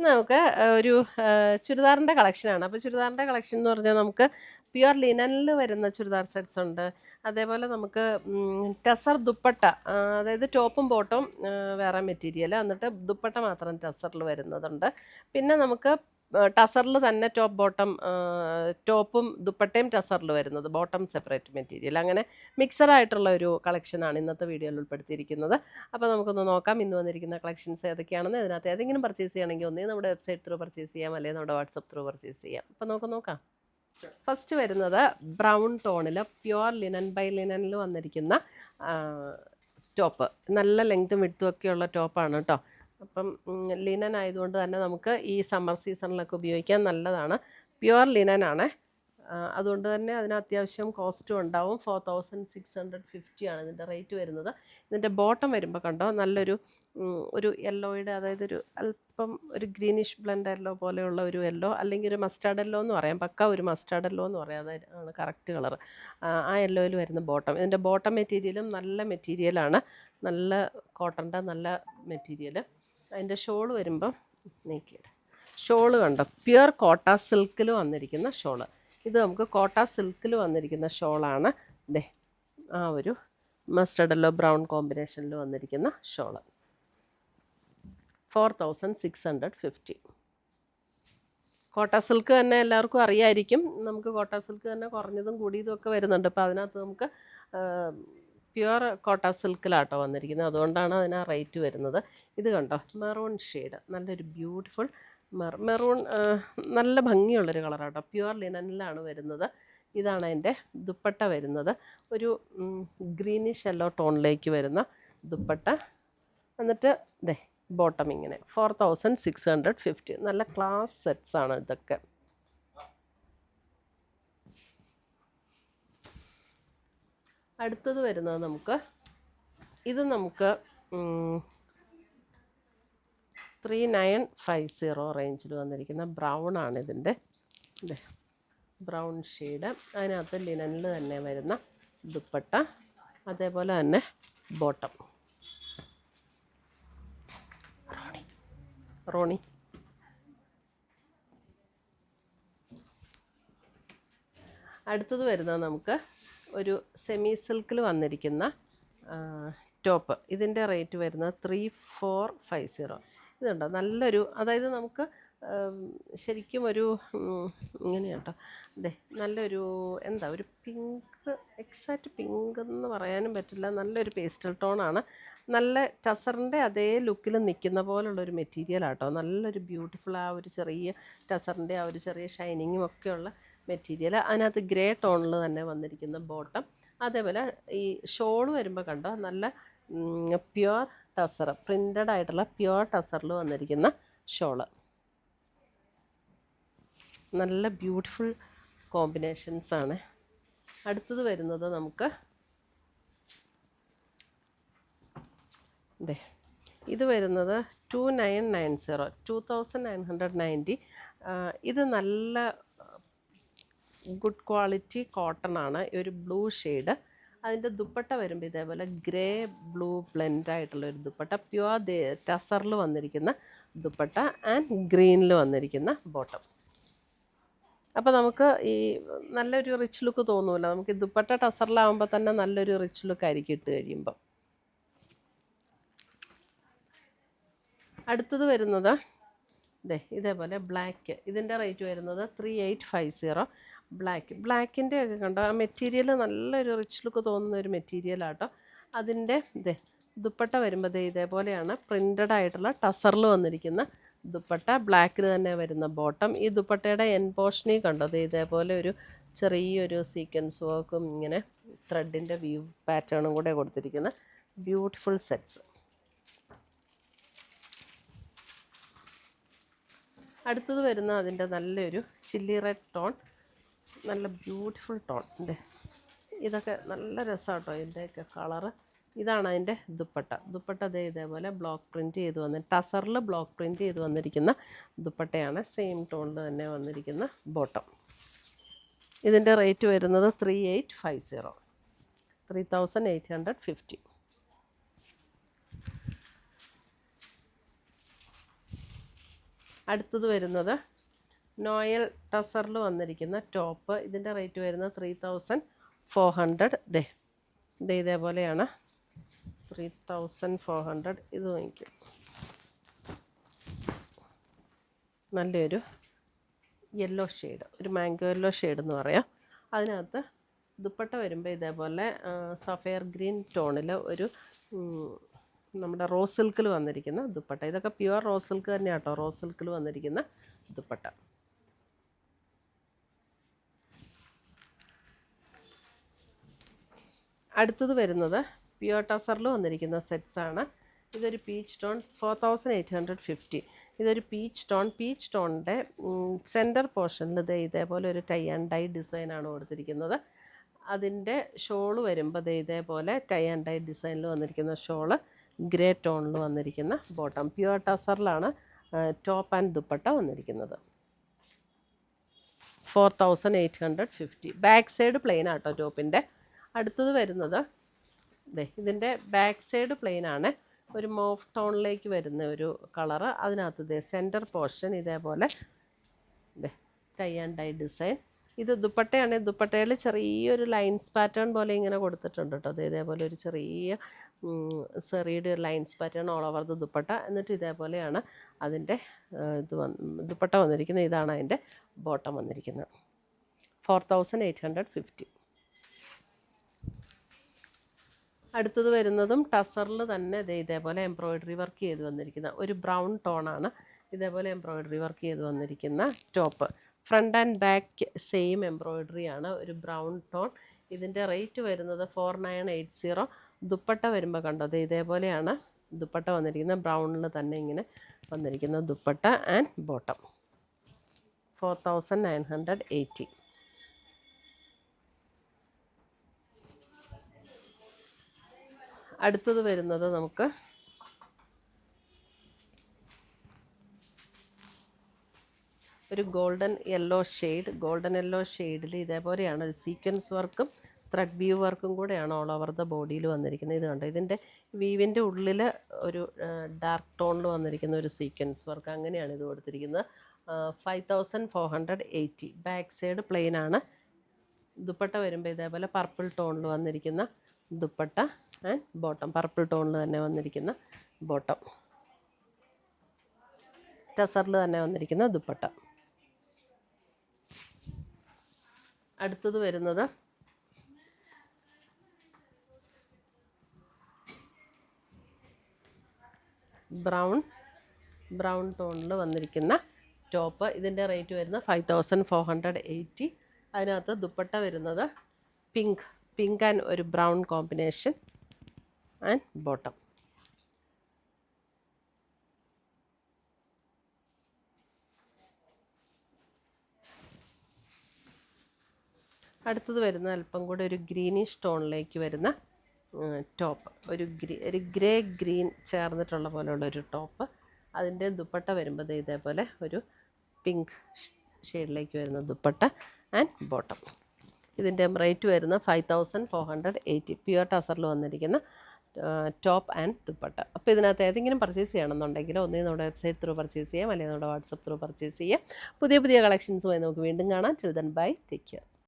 നമുക്ക് ഒരു ചുരിദാറിൻ്റെ കളക്ഷനാണ്. അപ്പോൾ ചുരിദാറിൻ്റെ കളക്ഷൻ എന്ന് പറഞ്ഞാൽ നമുക്ക് പ്യുവർ ലിനനിൽ വരുന്ന ചുരിദാർ സെറ്റ്സ് ഉണ്ട്. അതേപോലെ നമുക്ക് ടസർ ദുപ്പട്ട, അതായത് ടോപ്പും ബോട്ടവും വേറെ മെറ്റീരിയൽ, എന്നിട്ട് ദുപ്പട്ട മാത്രം ടസറിൽ വരുന്നതുണ്ട്. പിന്നെ നമുക്ക് ടസറിൽ തന്നെ ടോപ്പും ദുപ്പട്ടയും ടസറിൽ വരുന്നത്, ബോട്ടം സെപ്പറേറ്റ് മെറ്റീരിയൽ, അങ്ങനെ മിക്സഡ് ആയിട്ടുള്ള ഒരു കളക്ഷനാണ് ഇന്നത്തെ വീഡിയോയിൽ ഉൾപ്പെടുത്തിയിരിക്കുന്നത്. അപ്പോൾ നമുക്കൊന്ന് നോക്കാം ഇന്ന് വന്നിരിക്കുന്ന കളക്ഷൻസ് ഏതൊക്കെയാണെന്ന്. ഇതിനകത്ത് ഏതെങ്കിലും പർച്ചേസ് ചെയ്യണമെങ്കിൽ ഒന്നേ നമ്മുടെ വെബ്സൈറ്റ് ത്രൂ പർച്ചേസ് ചെയ്യാം, അല്ലെങ്കിൽ നമ്മുടെ വാട്സപ്പ് ത്രൂ പർച്ചേസ് ചെയ്യാം. അപ്പോൾ നമുക്ക് നോക്കാം. ഫസ്റ്റ് വരുന്നത് ബ്രൗൺ ടോണിൽ പ്യുവർ ലിനൻ ബൈ ലിനനിൽ വന്നിരിക്കുന്ന ടോപ്പ്. നല്ല ലെങ്ത്തും വിഡ്ത്തും ഒക്കെയുള്ള ടോപ്പാണ് കേട്ടോ. അപ്പം ലിനൻ ആയതുകൊണ്ട് തന്നെ നമുക്ക് ഈ സമ്മർ സീസണിലൊക്കെ ഉപയോഗിക്കാൻ നല്ലതാണ്. പ്യുവർ ലിനൻ ആണ്, അതുകൊണ്ട് തന്നെ അതിന് അത്യാവശ്യം കോസ്റ്റും ഉണ്ടാവും. 4650 ആണ് ഇതിൻ്റെ റേറ്റ് വരുന്നത്. ഇതിൻ്റെ ബോട്ടം വരുമ്പോൾ കണ്ടോ, നല്ലൊരു ഒരു യെല്ലോയുടെ, അതായത് ഒരു അല്പം ഒരു ഗ്രീനിഷ് ബ്ലെൻഡ് യെല്ലോ പോലെയുള്ള ഒരു യെല്ലോ, അല്ലെങ്കിൽ ഒരു മസ്റ്റാർഡ് യെല്ലോ എന്ന് പറയാം, പക്ക ഒരു മസ്റ്റാർഡ് യെല്ലോ എന്ന് പറയാം, അതാണ് കറക്റ്റ് കളർ. ആ യെല്ലോയിൽ വരുന്ന ബോട്ടം. ഇതിൻ്റെ ബോട്ടം മെറ്റീരിയലും നല്ല മെറ്റീരിയലാണ്, നല്ല കോട്ടൻ്റെ നല്ല മെറ്റീരിയൽ. അതിൻ്റെ ഷോള് വരുമ്പം നീക്കിയിട ഷോള് കണ്ടോ, പ്യുവർ കോട്ട സിൽക്കിൽ വന്നിരിക്കുന്ന ഷോള്. ഇത് നമുക്ക് കോട്ട സിൽക്കിൽ വന്നിരിക്കുന്ന ഷോളാണ്. ദേ ആ ഒരു മസ്റ്റർഡ് യെല്ലോ ബ്രൗൺ കോമ്പിനേഷനിൽ വന്നിരിക്കുന്ന ഷോള്. 4650. കോട്ട സിൽക്ക് തന്നെ എല്ലാവർക്കും അറിയായിരിക്കും. നമുക്ക് കോട്ട സിൽക്ക് തന്നെ കുറഞ്ഞതും കൂടിയതും ഒക്കെ വരുന്നുണ്ട്. അപ്പോൾ അതിനകത്ത് നമുക്ക് പ്യുവർ കോട്ട സിൽക്കിലാട്ടോ വന്നിരിക്കുന്നത്, അതുകൊണ്ടാണ് അതിന് ആ റേറ്റ് വരുന്നത്. ഇത് കണ്ടോ, മെറൂൺ ഷെയ്ഡ്, നല്ലൊരു ബ്യൂട്ടിഫുൾ മെറൂൺ, നല്ല ഭംഗിയുള്ളൊരു കളറാട്ടോ. പ്യുവർ ലിനനിലാണ് വരുന്നത്. ഇതാണ് അതിൻ്റെ ദുപ്പട്ട വരുന്നത്, ഒരു ഗ്രീനിഷ് യെല്ലോ ടോണിലേക്ക് വരുന്ന ദുപ്പട്ട. എന്നിട്ട് ദേ ബോട്ടം ഇങ്ങനെ 4650. നല്ല ക്ലാസ് സെറ്റ്സ് ആണ് ഇതൊക്കെ. അടുത്തത് വരുന്നത് നമുക്ക് 3950 റേഞ്ചിൽ വന്നിരിക്കുന്ന ബ്രൗൺ ആണ് ഇതിൻ്റെ. ബ്രൗൺ ഷെയ്ഡ്, അതിനകത്ത് ലിനനിൽ തന്നെ വരുന്ന ദുപ്പട്ട, അതേപോലെ തന്നെ ബോട്ടം. റോണി അടുത്തത് വരുന്നത് നമുക്ക് ഒരു സെമി സിൽക്കിൽ വന്നിരിക്കുന്ന ടോപ്പ്. ഇതിൻ്റെ റേറ്റ് വരുന്നത് 3450. ഇതുണ്ടോ, നല്ലൊരു, അതായത് നമുക്ക് ശരിക്കും ഒരു ഇങ്ങനെയാട്ടോ, അതെ നല്ലൊരു എന്താ, ഒരു പിങ്ക്, എക്സാക്റ്റ് പിങ്ക് എന്ന് പറയാനും പറ്റില്ല, നല്ലൊരു പേസ്റ്റൽ ടോണാണ്. നല്ല ടസറിൻ്റെ അതേ ലുക്കിൽ നിൽക്കുന്ന പോലുള്ളൊരു മെറ്റീരിയൽ ആട്ടോ. നല്ലൊരു ബ്യൂട്ടിഫുൾ, ആ ഒരു ചെറിയ ടസറിൻ്റെ ആ ഒരു ചെറിയ ഷൈനിങ്ങും ഒക്കെയുള്ള മെറ്റീരിയൽ. അതിനകത്ത് ഗ്രേ ടോണിൽ തന്നെ വന്നിരിക്കുന്ന ബോട്ടം. അതേപോലെ ഈ ഷോൾ വരുമ്പോൾ കണ്ടോ, നല്ല പ്യുവർ ടസർ, പ്രിൻ്റഡ് ആയിട്ടുള്ള പ്യുവർ ടസറിൽ വന്നിരിക്കുന്ന ഷോള്. നല്ല ബ്യൂട്ടിഫുൾ കോമ്പിനേഷൻസ് ആണ്. അടുത്തത് വരുന്നത് നമുക്ക് ഇത് വരുന്നത് 2990. ഇത് നല്ല ഗുഡ് ക്വാളിറ്റി കോട്ടൺ ആണ്, ഒരു ബ്ലൂ ഷെയ്ഡ്. അതിൻ്റെ ദുപ്പട്ട വരുമ്പോൾ ഇതേപോലെ ഗ്രേ ബ്ലൂ ബ്ലെൻഡ് ആയിട്ടുള്ളൊരു ദുപ്പട്ട, പ്യുവർ ടസറിൽ വന്നിരിക്കുന്ന ദുപ്പട്ട, ആൻഡ് ഗ്രീനിൽ വന്നിരിക്കുന്ന ബോട്ടം. അപ്പോൾ നമുക്ക് ഈ നല്ലൊരു റിച്ച് ലുക്ക് തോന്നുമല്ലോ നമുക്ക്. ദുപ്പട്ട ടസറിലാവുമ്പോൾ തന്നെ നല്ലൊരു റിച്ച് ലുക്ക് ആയിരിക്കും ഇട്ട് കഴിയുമ്പോൾ. അടുത്തത് വരുന്നത് ഇതേപോലെ ബ്ലാക്ക്. ഇതിൻ്റെ റേറ്റ് വരുന്നത് 3850. ബ്ലാക്കിൻ്റെ ഒക്കെ കണ്ടോ, ആ മെറ്റീരിയൽ നല്ലൊരു റിച്ച് ലുക്ക് തോന്നുന്ന ഒരു മെറ്റീരിയലാട്ടോ. അതിൻ്റെ ദുപ്പട്ട വരുമ്പോൾ ഇതേപോലെയാണ്, പ്രിൻ്റഡ് ആയിട്ടുള്ള ടസറിൽ വന്നിരിക്കുന്ന ദുപ്പട്ട, ബ്ലാക്കിൽ തന്നെ വരുന്ന ബോട്ടം. ഈ ദുപ്പട്ടയുടെ എൻ പോർഷനിൽ കണ്ടോ, ഇതേപോലെ ഒരു ചെറിയൊരു സീക്വൻസ് വർക്കും ഇങ്ങനെ ത്രെഡിൻ്റെ വ്യൂ പാറ്റേണും കൂടെ കൊടുത്തിരിക്കുന്ന ബ്യൂട്ടിഫുൾ സെറ്റ്സ്. അടുത്തത് വരുന്ന അതിൻ്റെ നല്ലൊരു ചില്ലി റെഡ് ടോൺ, നല്ല ബ്യൂട്ടിഫുൾ ടോൺ. ഇതൊക്കെ നല്ല രസമാട്ടോ ഇതിൻ്റെയൊക്കെ കളറ്. ഇതാണ് അതിൻ്റെ ദുപ്പട്ട ഇതേപോലെ ബ്ലോക്ക് പ്രിൻറ്റ് ചെയ്ത് ടസറിൽ ബ്ലോക്ക് പ്രിൻറ്റ് ചെയ്ത് വന്നിരിക്കുന്ന ദുപ്പട്ടയാണ്. സെയിം ടോണിൽ തന്നെ വന്നിരിക്കുന്ന ബോട്ടം. ഇതിൻ്റെ റേറ്റ് വരുന്നത് 3850. അടുത്തത് വരുന്നത് നോയൽ ടസറിൽ വന്നിരിക്കുന്ന ടോപ്പ്. ഇതിൻ്റെ റേറ്റ് വരുന്നത് 3400. ഇതേപോലെയാണ് 3400. ഇത് വാങ്ങിക്കും. നല്ലൊരു യെല്ലോ ഷെയ്ഡ്, ഒരു മാംഗോ യെല്ലോ ഷെയ്ഡ് എന്ന് പറയാം. അതിനകത്ത് ദുപ്പട്ട വരുമ്പോൾ ഇതേപോലെ സഫയർ ഗ്രീൻ ടോണിൽ ഒരു നമ്മുടെ റോസ് സിൽക്കിൽ വന്നിരിക്കുന്ന ദുപ്പട്ട. ഇതൊക്കെ പ്യുവർ റോസ് സിൽക്ക് തന്നെയാണ് കേട്ടോ, റോസ് സിൽക്കിൽ വന്നിരിക്കുന്ന ദുപ്പട്ട. അടുത്തത് വരുന്നത് പ്യുവർ ടസറിൽ വന്നിരിക്കുന്ന സെറ്റ്സാണ്. ഇതൊരു പീച്ച് ടോൺ 4850. ഇതൊരു പീച്ച് ടോണിൻ്റെ സെൻറ്റർ പോർഷനിൽ ഇതേപോലെ ഒരു ടൈ ആൻഡ് ഡൈ ഡിസൈനാണ് കൊടുത്തിരിക്കുന്നത്. അതിൻ്റെ ഷോള് വരുമ്പോൾ ഇതേപോലെ ടൈ ആൻഡ് ഡൈ ഡിസൈനിൽ വന്നിരിക്കുന്ന ഷോള്, ഗ്രേ ടോണിൽ വന്നിരിക്കുന്ന ബോട്ടം. പ്യുവർ ടസറിലാണ് ടോപ്പ് ആൻഡ് ദുപ്പട്ട വന്നിരിക്കുന്നത്. 4850. ബാക്ക് സൈഡ് പ്ലെയിൻ ആട്ടോ ടോപ്പിൻ്റെ. അടുത്തത് വരുന്നത് ഇതിൻ്റെ ബാക്ക് സൈഡ് പ്ലെയിൻ ആണ്. ഒരു മോഫ് ടോണിലേക്ക് വരുന്ന ഒരു കളറ്. അതിനകത്ത് സെൻറ്റർ പോർഷൻ ഇതേപോലെ ടൈ ആൻഡ് ഡൈ ഡിസൈൻ. ഇത് ദുപ്പട്ടയാണ്. ദുപ്പട്ടയിൽ ചെറിയൊരു ലൈൻസ് പാറ്റേൺ പോലെ ഇങ്ങനെ കൊടുത്തിട്ടുണ്ട് കേട്ടോ. ഇതേപോലെ ഒരു ചെറിയ സെറിയുടെ ഒരു lines pattern all over the dupatta. എന്നിട്ട് ഇതേപോലെയാണ് അതിൻ്റെ ദുപ്പട്ട വന്നിരിക്കുന്നത്. ഇതാണ് അതിൻ്റെ ബോട്ടം വന്നിരിക്കുന്നത്. 4850. അടുത്തത് വരുന്നതും ടസറിൽ തന്നെ ഇതേപോലെ എംബ്രോയ്ഡറി വർക്ക് ചെയ്ത് വന്നിരിക്കുന്ന ഒരു ബ്രൗൺ ടോണാണ്. ഇതേപോലെ എംബ്രോയ്ഡറി വർക്ക് ചെയ്ത് വന്നിരിക്കുന്ന top. Front and back same embroidery ആണ്. ഒരു ബ്രൗൺ ടോൺ. ഇതിൻ്റെ റേറ്റ് വരുന്നത് 4980. ദുപ്പട്ട വരുമ്പോൾ കണ്ടോ ഇതേപോലെയാണ് ദുപ്പട്ട വന്നിരിക്കുന്നത്. ബ്രൗണിൽ തന്നെ ഇങ്ങനെ വന്നിരിക്കുന്ന ദുപ്പട്ട ആൻഡ് ബോട്ടം. 4980. അടുത്തത് വരുന്നത് നമുക്ക് ഒരു ഗോൾഡൻ യെല്ലോ ഷെയ്ഡിൽ ഇതേപോലെയാണ് ഒരു സീക്വൻസ് വർക്കും ത്രെഡ് വ്യൂ വർക്കും കൂടെയാണ് ഓൾ ഓവർ ദ ബോഡിയിൽ വന്നിരിക്കുന്നത്. ഇത് കണ്ടോ, ഇതിൻ്റെ വീവിൻ്റെ ഉള്ളിൽ ഒരു ഡാർക്ക് ടോണിൽ വന്നിരിക്കുന്ന ഒരു സീക്വൻസ് വർക്ക്. അങ്ങനെയാണ് ഇത് കൊടുത്തിരിക്കുന്നത്. 5480. ബാക്ക് സൈഡ് പ്ലെയിൻ ആണ്. ദുപ്പട്ട വരുമ്പോൾ ഇതേപോലെ പർപ്പിൾ ടോണിൽ വന്നിരിക്കുന്ന ദുപ്പട്ട ആൻഡ് ബോട്ടം. പർപ്പിൾ ടോണിൽ തന്നെ വന്നിരിക്കുന്ന ബോട്ടം. ടസറിൽ തന്നെ വന്നിരിക്കുന്ന ദുപ്പട്ട. അടുത്തത് വരുന്നത് ബ്രൗൺ ടോണിൽ വന്നിരിക്കുന്ന ടോപ്പ്. ഇതിൻ്റെ റേറ്റ് വരുന്നത് 5480. അതിനകത്ത് ദുപ്പട്ട വരുന്നത് പിങ്ക് ആൻഡ് ഒരു ബ്രൗൺ കോമ്പിനേഷൻ ആൻഡ് ബോട്ടം. അടുത്തത് വരുന്ന അല്പം കൂടെ ഒരു ഗ്രീനിഷ് ടോണിലേക്ക് വരുന്ന ടോപ്പ്. ഒരു ഗ്രേ ഗ്രീൻ ചേർന്നിട്ടുള്ള പോലെയുള്ളൊരു ടോപ്പ്. അതിൻ്റെ ദുപ്പട്ട വരുമ്പോൾ ഇതേപോലെ ഒരു പിങ്ക് ഷെയ്ഡിലേക്ക് വരുന്ന ദുപ്പട്ട ആൻഡ് ബോട്ടം. ഇതിൻ്റെ റേറ്റ് വരുന്ന 5480. പ്യുവർ ടസറിൽ വന്നിരിക്കുന്ന ടോപ്പ് ആൻഡ് ദുപ്പട്ട. അപ്പോൾ ഇതിനകത്ത് ഏതെങ്കിലും പർച്ചേസ് ചെയ്യണമെന്നുണ്ടെങ്കിൽ ഒന്നേ നമ്മുടെ വെബ്സൈറ്റ് ത്രൂ പർച്ചേസ് ചെയ്യാം, അല്ലെങ്കിൽ നമ്മുടെ വാട്സപ്പ് ത്രൂ പർച്ചേസ് ചെയ്യാം. പുതിയ കളക്ഷൻസുമായി നമുക്ക് വീണ്ടും കാണാം. Till then bye, take care.